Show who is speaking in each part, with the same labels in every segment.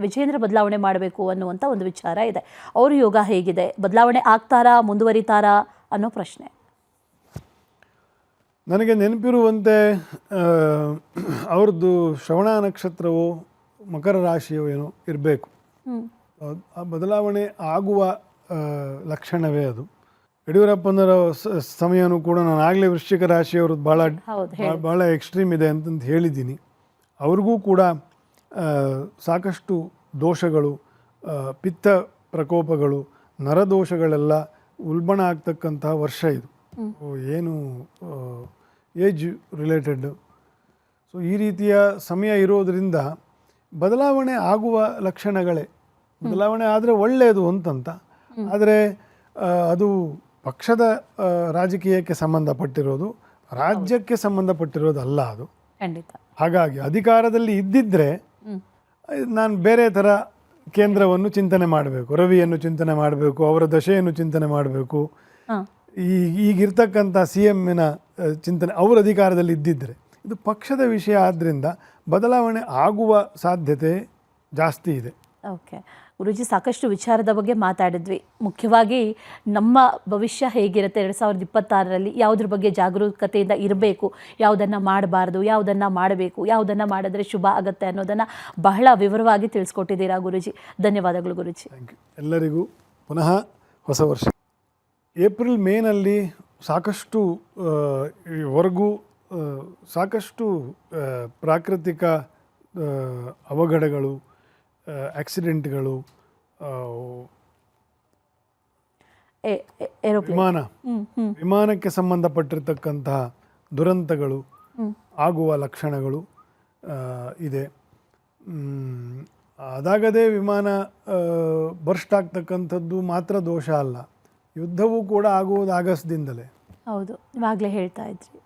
Speaker 1: ವಿಜಯೇಂದ್ರ ಬದಲಾವಣೆ ಮಾಡಬೇಕು ಅನ್ನುವಂಥ ಒಂದು ವಿಚಾರ ಇದೆ. ಅವ್ರ ಯೋಗ ಹೇಗಿದೆ, ಬದಲಾವಣೆ ಆಗ್ತಾರಾ, ಮುಂದುವರಿತಾರಾ ಅನ್ನೋ ಪ್ರಶ್ನೆ.
Speaker 2: ನನಗೆ ನೆನಪಿರುವಂತೆ ಅವ್ರದ್ದು ಶ್ರವಣ ನಕ್ಷತ್ರವು ಮಕರ ರಾಶಿಯೋ ಏನೋ ಇರಬೇಕು. ಆ ಬದಲಾವಣೆ ಆಗುವ ಲಕ್ಷಣವೇ ಅದು. ಯಡಿಯೂರಪ್ಪನವರ ಸಮಯನೂ ಕೂಡ ನಾನು ಆಗಲೇ ವೃಶ್ಚಿಕ ರಾಶಿಯವ್ರದ್ದು ಭಾಳ ಎಕ್ಸ್ಟ್ರೀಮ್ ಇದೆ ಅಂತಂದು ಹೇಳಿದ್ದೀನಿ. ಅವ್ರಿಗೂ ಕೂಡ ಸಾಕಷ್ಟು ದೋಷಗಳು, ಪಿತ್ತ ಪ್ರಕೋಪಗಳು, ನರದೋಷಗಳೆಲ್ಲ ಉಲ್ಬಣ ಆಗ್ತಕ್ಕಂತಹ ವರ್ಷ ಇದು. ಏನು ಏಜ್ ರಿಲೇಟೆಡ್. ಸೊ ಈ ರೀತಿಯ ಸಮಯ ಇರೋದರಿಂದ ಬದಲಾವಣೆ ಆಗುವ ಲಕ್ಷಣಗಳೇ. ಬದಲಾವಣೆ ಆದರೆ ಒಳ್ಳೆಯದು ಅಂತಂತ. ಆದರೆ ಅದು ಪಕ್ಷದ ರಾಜಕೀಯಕ್ಕೆ ಸಂಬಂಧಪಟ್ಟಿರೋದು, ರಾಜ್ಯಕ್ಕೆ ಸಂಬಂಧಪಟ್ಟಿರೋದಲ್ಲ ಅದು.
Speaker 1: ಖಂಡಿತ.
Speaker 2: ಹಾಗಾಗಿ ಅಧಿಕಾರದಲ್ಲಿ ಇದ್ದಿದ್ದರೆ ನಾನು ಬೇರೆ ಥರ ಕೇಂದ್ರವನ್ನು ಚಿಂತನೆ ಮಾಡಬೇಕು, ರವಿಯನ್ನು ಚಿಂತನೆ ಮಾಡಬೇಕು, ಅವರ ದಶೆಯನ್ನು ಚಿಂತನೆ ಮಾಡಬೇಕು. ಈಗಿರ್ತಕ್ಕಂಥ CMನ ಚಿಂತನೆ ಅವರ ಅಧಿಕಾರದಲ್ಲಿ ಇದ್ದಿದ್ದರೆ. ಇದು ಪಕ್ಷದ ವಿಷಯ ಆದ್ದರಿಂದ ಬದಲಾವಣೆ ಆಗುವ ಸಾಧ್ಯತೆ ಜಾಸ್ತಿ ಇದೆ.
Speaker 1: ಓಕೆ ಗುರೂಜಿ, ಸಾಕಷ್ಟು ವಿಚಾರದ ಬಗ್ಗೆ ಮಾತಾಡಿದ್ವಿ. ಮುಖ್ಯವಾಗಿ ನಮ್ಮ ಭವಿಷ್ಯ ಹೇಗಿರುತ್ತೆ 2026ರಲ್ಲಿ, ಯಾವುದ್ರ ಬಗ್ಗೆ ಜಾಗರೂಕತೆಯಿಂದ ಇರಬೇಕು, ಯಾವುದನ್ನು ಮಾಡಬಾರ್ದು, ಯಾವುದನ್ನು ಮಾಡಬೇಕು, ಯಾವುದನ್ನು ಮಾಡಿದ್ರೆ ಶುಭ ಆಗುತ್ತೆ ಅನ್ನೋದನ್ನು ಬಹಳ ವಿವರವಾಗಿ ತಿಳಿಸ್ಕೊಟ್ಟಿದ್ದೀರಾ ಗುರೂಜಿ. ಧನ್ಯವಾದಗಳು ಗುರೂಜಿ.
Speaker 2: Thank you. ಎಲ್ಲರಿಗೂ ಪುನಃ ಹೊಸ ವರ್ಷ. ಏಪ್ರಿಲ್ ಮೇನಲ್ಲಿ ಸಾಕಷ್ಟು ವರೆಗೂ ಸಾಕಷ್ಟು ಪ್ರಾಕೃತಿಕ ಅವಘಡಗಳು, ಆಕ್ಸಿಡೆಂಟ್ಗಳು, ವಿಮಾನಕ್ಕೆ ಸಂಬಂಧಪಟ್ಟಿರ್ತಕ್ಕಂತಹ ದುರಂತಗಳು ಆಗುವ ಲಕ್ಷಣಗಳು ಇದೆ. ಅದಾಗದೇ ವಿಮಾನ ಬರ್ಸ್ಟ್ ಆಗ್ತಕ್ಕಂಥದ್ದು ಮಾತ್ರ ದೋಷ ಅಲ್ಲ, ಯುದ್ಧವೂ ಕೂಡ ಆಗುವುದು ಆಗಸದಿಂದಲೇ.
Speaker 1: ಹೌದು, ಇವಾಗಲೇ ಹೇಳ್ತಾ ಇದ್ರಿ.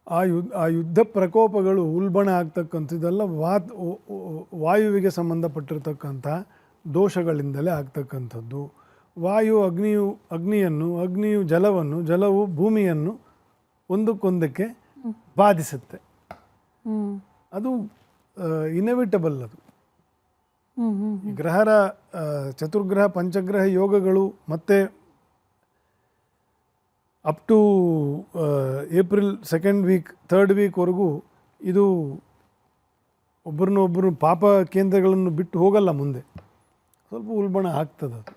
Speaker 2: ಆ ಯುದ್ಧ ಪ್ರಕೋಪಗಳು ಉಲ್ಬಣ ಆಗ್ತಕ್ಕಂಥದ್ದೆಲ್ಲ ವಾಯುವಿಗೆ ಸಂಬಂಧಪಟ್ಟಿರ್ತಕ್ಕಂಥ ದೋಷಗಳಿಂದಲೇ ಆಗ್ತಕ್ಕಂಥದ್ದು. ವಾಯು ಅಗ್ನಿಯು ಜಲವನ್ನು, ಜಲವು ಭೂಮಿಯನ್ನು ಒಂದಕ್ಕೊಂದಕ್ಕೆ ಬಾಧಿಸುತ್ತೆ. ಅದು ಇನ್ಎವಿಟಬಲ್. ಅದು ಗ್ರಹರ ಚತುರ್ಗ್ರಹ ಪಂಚಗ್ರಹ ಯೋಗಗಳು ಮತ್ತು up to April 2nd week 3rd ವೀಕ್ವರೆಗೂ ಇದು ಒಬ್ಬರನ್ನೊಬ್ಬರು ಪಾಪ ಕೇಂದ್ರಗಳನ್ನು ಬಿಟ್ಟು ಹೋಗಲ್ಲ, ಮುಂದೆ ಸ್ವಲ್ಪ ಉಲ್ಬಣ ಆಗ್ತದೆ ಅದು.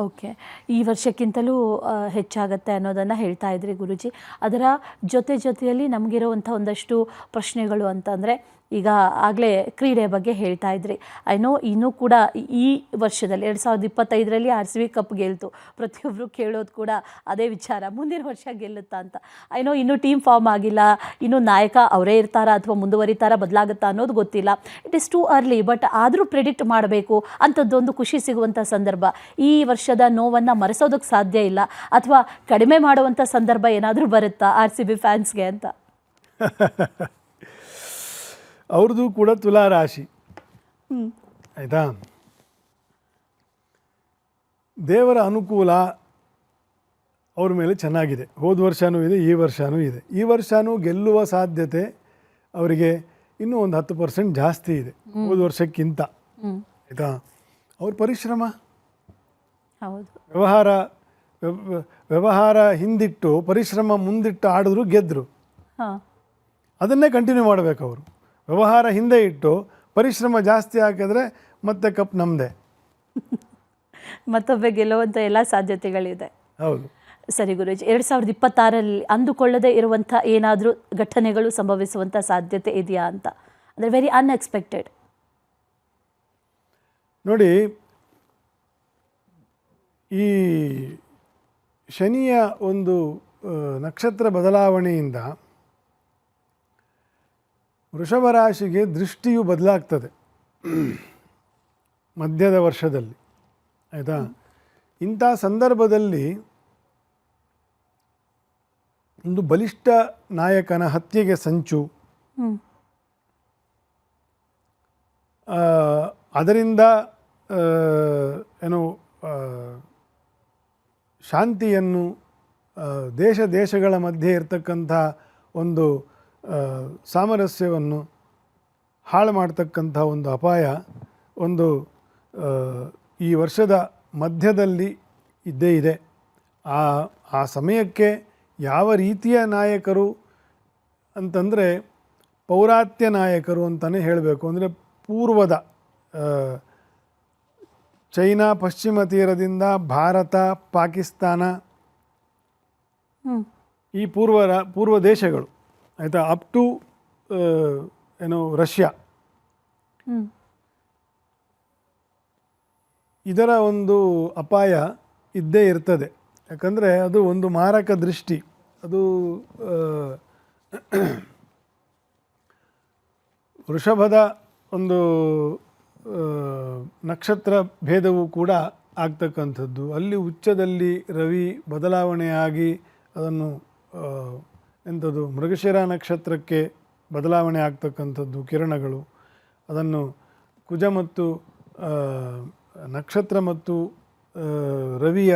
Speaker 1: ಓಕೆ, ಈ ವರ್ಷಕ್ಕಿಂತಲೂ ಹೆಚ್ಚಾಗತ್ತೆ ಅನ್ನೋದನ್ನು ಹೇಳ್ತಾ ಇದ್ರಿ ಗುರೂಜಿ. ಅದರ ಜೊತೆಯಲ್ಲಿ ನಮಗಿರುವಂಥ ಒಂದಷ್ಟು ಪ್ರಶ್ನೆಗಳು ಅಂತಂದರೆ, ಈಗ ಆಗಲೇ ಕ್ರೀಡೆ ಬಗ್ಗೆ ಹೇಳ್ತಾ ಇದ್ರಿ. ಇನ್ನೂ ಕೂಡ ಈ ವರ್ಷದಲ್ಲಿ 2025ರಲ್ಲಿ RCB ಕಪ್ ಗೆಲ್ತು. ಪ್ರತಿಯೊಬ್ಬರು ಕೇಳೋದು ಕೂಡ ಅದೇ ವಿಚಾರ, ಮುಂದಿನ ವರ್ಷ ಗೆಲ್ಲುತ್ತಾ ಅಂತ. ಇನ್ನೂ ಟೀಮ್ ಫಾರ್ಮ್ ಆಗಿಲ್ಲ, ಇನ್ನೂ ನಾಯಕ ಅವರೇ ಇರ್ತಾರಾ ಅಥವಾ ಮುಂದುವರಿತಾರಾ, ಬದಲಾಗುತ್ತಾ ಅನ್ನೋದು ಗೊತ್ತಿಲ್ಲ. It is too early. But ಆದರೂ ಪ್ರಿಡಿಕ್ಟ್ ಮಾಡಬೇಕು ಅಂಥದ್ದೊಂದು ಖುಷಿ ಸಿಗುವಂಥ ಸಂದರ್ಭ. ಈ ವರ್ಷದ ನೋವನ್ನು ಮರೆಸೋದಕ್ಕೆ ಸಾಧ್ಯ ಇಲ್ಲ, ಅಥವಾ ಕಡಿಮೆ ಮಾಡುವಂಥ ಸಂದರ್ಭ ಏನಾದರೂ ಬರುತ್ತಾ RCB ಫ್ಯಾನ್ಸ್ಗೆ ಅಂತ?
Speaker 2: ಅವ್ರದ್ದು ಕೂಡ ತುಲಾ ರಾಶಿ, ಆಯಿತಾ. ದೇವರ ಅನುಕೂಲ ಅವ್ರ ಮೇಲೆ ಚೆನ್ನಾಗಿದೆ. ಹೋದ ವರ್ಷವೂ ಇದೆ, ಈ ವರ್ಷವೂ ಇದೆ. ಈ ವರ್ಷವೂ ಗೆಲ್ಲುವ ಸಾಧ್ಯತೆ ಅವರಿಗೆ ಇನ್ನೂ ಒಂದು 10% ಜಾಸ್ತಿ ಇದೆ ಹೋದ ವರ್ಷಕ್ಕಿಂತ, ಆಯಿತಾ. ಅವ್ರ ಪರಿಶ್ರಮ, ವ್ಯವಹಾರ ಹಿಂದಿಟ್ಟು ಪರಿಶ್ರಮ ಮುಂದಿಟ್ಟು ಆಡಿದ್ರು, ಗೆದ್ದರು. ಅದನ್ನೇ ಕಂಟಿನ್ಯೂ ಮಾಡಬೇಕು ಅವರು. ವ್ಯವಹಾರ ಹಿಂದೆ ಇಟ್ಟು ಪರಿಶ್ರಮ ಜಾಸ್ತಿ ಹಾಕಿದ್ರೆ ಮತ್ತೆ ಕಪ್ ನಮ್ಮದೇ.
Speaker 1: ಮತ್ತೊಬ್ಬೆ ಗೆಲ್ಲುವಂಥ ಎಲ್ಲ ಸಾಧ್ಯತೆಗಳಿದೆ.
Speaker 2: ಹೌದು.
Speaker 1: ಸರಿ ಗುರೂಜಿ, 2026ರಲ್ಲಿ ಅಂದುಕೊಳ್ಳದೇ ಇರುವಂಥ ಏನಾದರೂ ಘಟನೆಗಳು ಸಂಭವಿಸುವಂಥ ಸಾಧ್ಯತೆ ಇದೆಯಾ ಅಂತ? ಅಂದರೆ ವೆರಿ ಅನ್ಎಕ್ಸ್ಪೆಕ್ಟೆಡ್.
Speaker 2: ನೋಡಿ, ಈ ಶನಿಯ ಒಂದು ನಕ್ಷತ್ರ ಬದಲಾವಣೆಯಿಂದ ವೃಷಭ ರಾಶಿಗೆ ದೃಷ್ಟಿಯು ಬದಲಾಗ್ತದೆ ಮಧ್ಯದ ವರ್ಷದಲ್ಲಿ, ಆಯಿತಾ. ಇಂಥ ಸಂದರ್ಭದಲ್ಲಿ ಒಂದು ಬಲಿಷ್ಠ ನಾಯಕನ ಹತ್ಯೆಗೆ ಸಂಚು, ಅದರಿಂದ ಶಾಂತಿಯನ್ನು, ದೇಶಗಳ ಮಧ್ಯೆ ಇರತಕ್ಕಂಥ ಒಂದು ಸಾಮರಸ್ಯವನ್ನು ಹಾಳು ಮಾಡ್ತಕ್ಕಂಥ ಒಂದು ಅಪಾಯ ಒಂದು ಈ ವರ್ಷದ ಮಧ್ಯದಲ್ಲಿ ಇದ್ದೇ ಇದೆ. ಆ ಸಮಯಕ್ಕೆ ಯಾವ ರೀತಿಯ ನಾಯಕರು ಅಂತಂದರೆ ಪೌರಾತ್ಯ ನಾಯಕರು ಅಂತಲೇ ಹೇಳಬೇಕು. ಅಂದರೆ ಪೂರ್ವದ ಚೈನಾ ಪಶ್ಚಿಮ ತೀರದಿಂದ ಭಾರತ, ಪಾಕಿಸ್ತಾನ, ಈ ಪೂರ್ವ ದೇಶಗಳು ಆಯಿತಾ, ಅಪ್ ಟು ರಷ್ಯಾ, ಇದರ ಒಂದು ಅಪಾಯ ಇದ್ದೇ ಇರ್ತದೆ. ಯಾಕಂದರೆ ಅದು ಒಂದು ಮಾರಕ ದೃಷ್ಟಿ. ಅದು ವೃಷಭದ ಒಂದು ನಕ್ಷತ್ರ ಭೇದವೂ ಕೂಡ ಆಗ್ತಕ್ಕಂಥದ್ದು. ಅಲ್ಲಿ ಉಚ್ಚದಲ್ಲಿ ರವಿ ಬದಲಾವಣೆಯಾಗಿ ಅದನ್ನು ಎಂಥದ್ದು ಮೃಗಶಿರ ನಕ್ಷತ್ರಕ್ಕೆ ಬದಲಾವಣೆ ಆಗ್ತಕ್ಕಂಥದ್ದು ಕಿರಣಗಳು. ಅದನ್ನು ಕುಜ ಮತ್ತು ನಕ್ಷತ್ರ ಮತ್ತು ರವಿಯ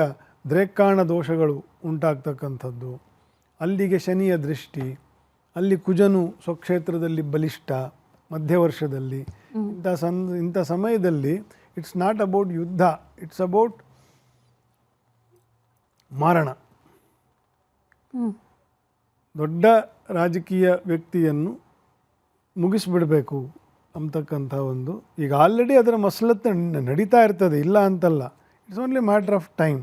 Speaker 2: ದ್ರೇಕಾಣ ದೋಷಗಳು ಉಂಟಾಗ್ತಕ್ಕಂಥದ್ದು. ಅಲ್ಲಿಗೆ ಶನಿಯ ದೃಷ್ಟಿ, ಅಲ್ಲಿ ಕುಜನು ಸ್ವಕ್ಷೇತ್ರದಲ್ಲಿ ಬಲಿಷ್ಠ ಮಧ್ಯವರ್ಷದಲ್ಲಿ. ಇಂಥ ಸಮಯದಲ್ಲಿ ಇಟ್ಸ್ ನಾಟ್ ಅಬೌಟ್ ಯುದ್ಧ, ಇಟ್ಸ್ ಅಬೌಟ್ ಮಾರಣ. ದೊಡ್ಡ ರಾಜಕೀಯ ವ್ಯಕ್ತಿಯನ್ನು ಮುಗಿಸ್ಬಿಡಬೇಕು ಅಂತಕ್ಕಂಥ ಒಂದು, ಈಗ ಆಲ್ರೆಡಿ ಅದರ ಮಸಲತ್ತು ನಡೀತಾ ಇರ್ತದೆ, ಇಲ್ಲ ಅಂತಲ್ಲ. It's only matter of time.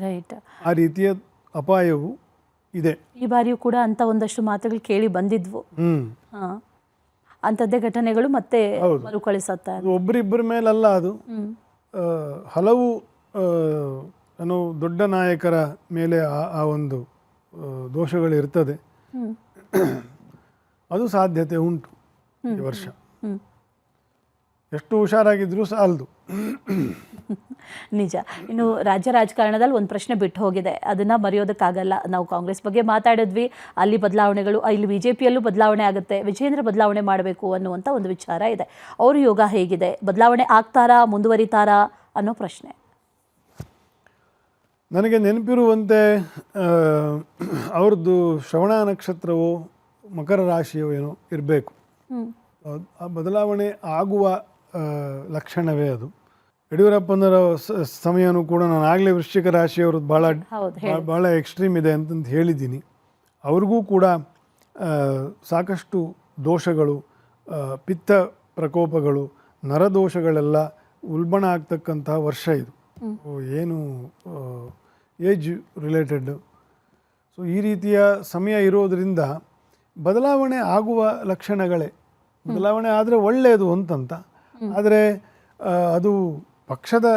Speaker 1: Right.
Speaker 2: ಆ ರೀತಿಯ ಅಪಾಯವು ಇದೆ.
Speaker 1: ಈ ಬಾರಿಯೂ ಕೂಡ ಅಂತ ಒಂದಷ್ಟು ಮಾತುಗಳು ಕೇಳಿ ಬಂದಿದ್ವು. ಅಂಥದ್ದೇ ಘಟನೆಗಳು ಮತ್ತೆ ಮರುಕಳಿಸುತ್ತೆ.
Speaker 2: ಒಬ್ಬರಿಬ್ಬರ ಮೇಲಲ್ಲ, ಅದು ಹಲವು ದೊಡ್ಡ ನಾಯಕರ ಮೇಲೆ ಆ ಒಂದು ದೋಷಗಳು ಇರ್ತದೆ. ಅದು ಸಾಧ್ಯತೆ ಉಂಟು ಈ ವರ್ಷ. ಎಷ್ಟು ಹುಷಾರಾಗಿದ್ರೂ ಸಾಲದು.
Speaker 1: ನಿಜ. ಇನ್ನು ರಾಜ್ಯ ರಾಜಕಾರಣದಲ್ಲಿ ಒಂದು ಪ್ರಶ್ನೆ ಬಿಟ್ಟು ಹೋಗಿದೆ, ಅದನ್ನು ಮರೆಯೋದಕ್ಕಾಗಲ್ಲ. ನಾವು ಕಾಂಗ್ರೆಸ್ ಬಗ್ಗೆ ಮಾತಾಡಿದ್ವಿ, ಅಲ್ಲಿ ಬದಲಾವಣೆಗಳು, ಇಲ್ಲಿ BJPಯಲ್ಲೂ ಬದಲಾವಣೆ ಆಗುತ್ತೆ, ವಿಜೇಂದ್ರ ಬದಲಾವಣೆ ಮಾಡಬೇಕು ಅನ್ನುವಂಥ ಒಂದು ವಿಚಾರ ಇದೆ. ಅವ್ರ ಯೋಗ ಹೇಗಿದೆ? ಬದಲಾವಣೆ ಆಗ್ತಾರಾ, ಮುಂದುವರಿತಾರಾ ಅನ್ನೋ ಪ್ರಶ್ನೆ.
Speaker 2: ನನಗೆ ನೆನಪಿರುವಂತೆ ಅವ್ರದ್ದು ಶ್ರವಣ ನಕ್ಷತ್ರವೋ ಮಕರ ರಾಶಿಯೋ ಏನೋ ಇರಬೇಕು. ಆ ಬದಲಾವಣೆ ಆಗುವ ಲಕ್ಷಣವೇ ಅದು. ಯಡಿಯೂರಪ್ಪನವರ ಸಮಯನೂ ಕೂಡ ನಾನು ಆಗಲೇ ವೃಶ್ಚಿಕ ರಾಶಿಯವ್ರದ್ದು ಭಾಳ ಎಕ್ಸ್ಟ್ರೀಮ್ ಇದೆ ಅಂತಂದು ಹೇಳಿದ್ದೀನಿ. ಅವ್ರಿಗೂ ಕೂಡ ಸಾಕಷ್ಟು ದೋಷಗಳು, ಪಿತ್ತ ಪ್ರಕೋಪಗಳು, ನರದೋಷಗಳೆಲ್ಲ ಉಲ್ಬಣ ಆಗ್ತಕ್ಕಂಥ ವರ್ಷ ಇದು. ಏನು ಏಜ್ ರಿಲೇಟೆಡ್. ಸೊ ಈ ರೀತಿಯ ಸಮಯ ಇರೋದರಿಂದ ಬದಲಾವಣೆ ಆಗುವ ಲಕ್ಷಣಗಳೇ. ಬದಲಾವಣೆ ಆದರೆ ಒಳ್ಳೆಯದು ಅಂತಂತ, ಆದರೆ ಅದು ಪಕ್ಷದ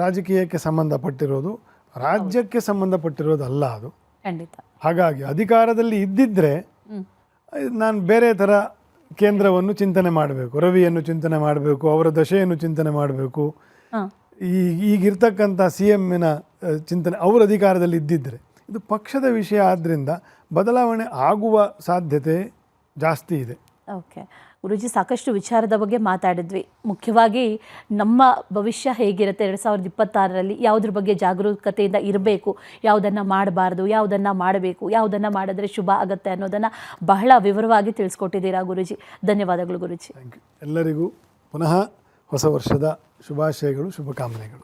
Speaker 2: ರಾಜಕೀಯಕ್ಕೆ ಸಂಬಂಧಪಟ್ಟಿರೋದು, ರಾಜ್ಯಕ್ಕೆ ಸಂಬಂಧಪಟ್ಟಿರೋದಲ್ಲ ಅದು.
Speaker 1: ಖಂಡಿತ.
Speaker 2: ಹಾಗಾಗಿ ಅಧಿಕಾರದಲ್ಲಿ ಇದ್ದಿದ್ದರೆ ನಾನು ಬೇರೆ ಥರ ಕೇಂದ್ರವನ್ನು ಚಿಂತನೆ ಮಾಡಬೇಕು, ರವಿಯನ್ನು ಚಿಂತನೆ ಮಾಡಬೇಕು, ಅವರ ದಶೆಯನ್ನು ಚಿಂತನೆ ಮಾಡಬೇಕು. ಈಗಿರ್ತಕ್ಕಂಥ CMನ ಚಿಂತನೆ ಅವ್ರ ಅಧಿಕಾರದಲ್ಲಿ ಇದ್ದಿದ್ದರೆ. ಇದು ಪಕ್ಷದ ವಿಷಯ ಆದ್ದರಿಂದ ಬದಲಾವಣೆ ಆಗುವ ಸಾಧ್ಯತೆ ಜಾಸ್ತಿ ಇದೆ.
Speaker 1: ಓಕೆ ಗುರೂಜಿ, ಸಾಕಷ್ಟು ವಿಚಾರದ ಬಗ್ಗೆ ಮಾತಾಡಿದ್ವಿ. ಮುಖ್ಯವಾಗಿ ನಮ್ಮ ಭವಿಷ್ಯ ಹೇಗಿರುತ್ತೆ 2026ರಲ್ಲಿ, ಯಾವುದ್ರ ಬಗ್ಗೆ ಜಾಗರೂಕತೆಯಿಂದ ಇರಬೇಕು, ಯಾವುದನ್ನು ಮಾಡಬಾರ್ದು, ಯಾವುದನ್ನು ಮಾಡಬೇಕು, ಯಾವುದನ್ನು ಮಾಡಿದ್ರೆ ಶುಭ ಆಗುತ್ತೆ ಅನ್ನೋದನ್ನು ಬಹಳ ವಿವರವಾಗಿ ತಿಳಿಸ್ಕೊಟ್ಟಿದ್ದೀರಾ ಗುರೂಜಿ. ಧನ್ಯವಾದಗಳು ಗುರೂಜಿ.
Speaker 2: Thank you. ಎಲ್ಲರಿಗೂ ಪುನಃ ಹೊಸ ವರ್ಷದ ಶುಭಾಶಯಗಳು, ಶುಭಕಾಮನೆಗಳು.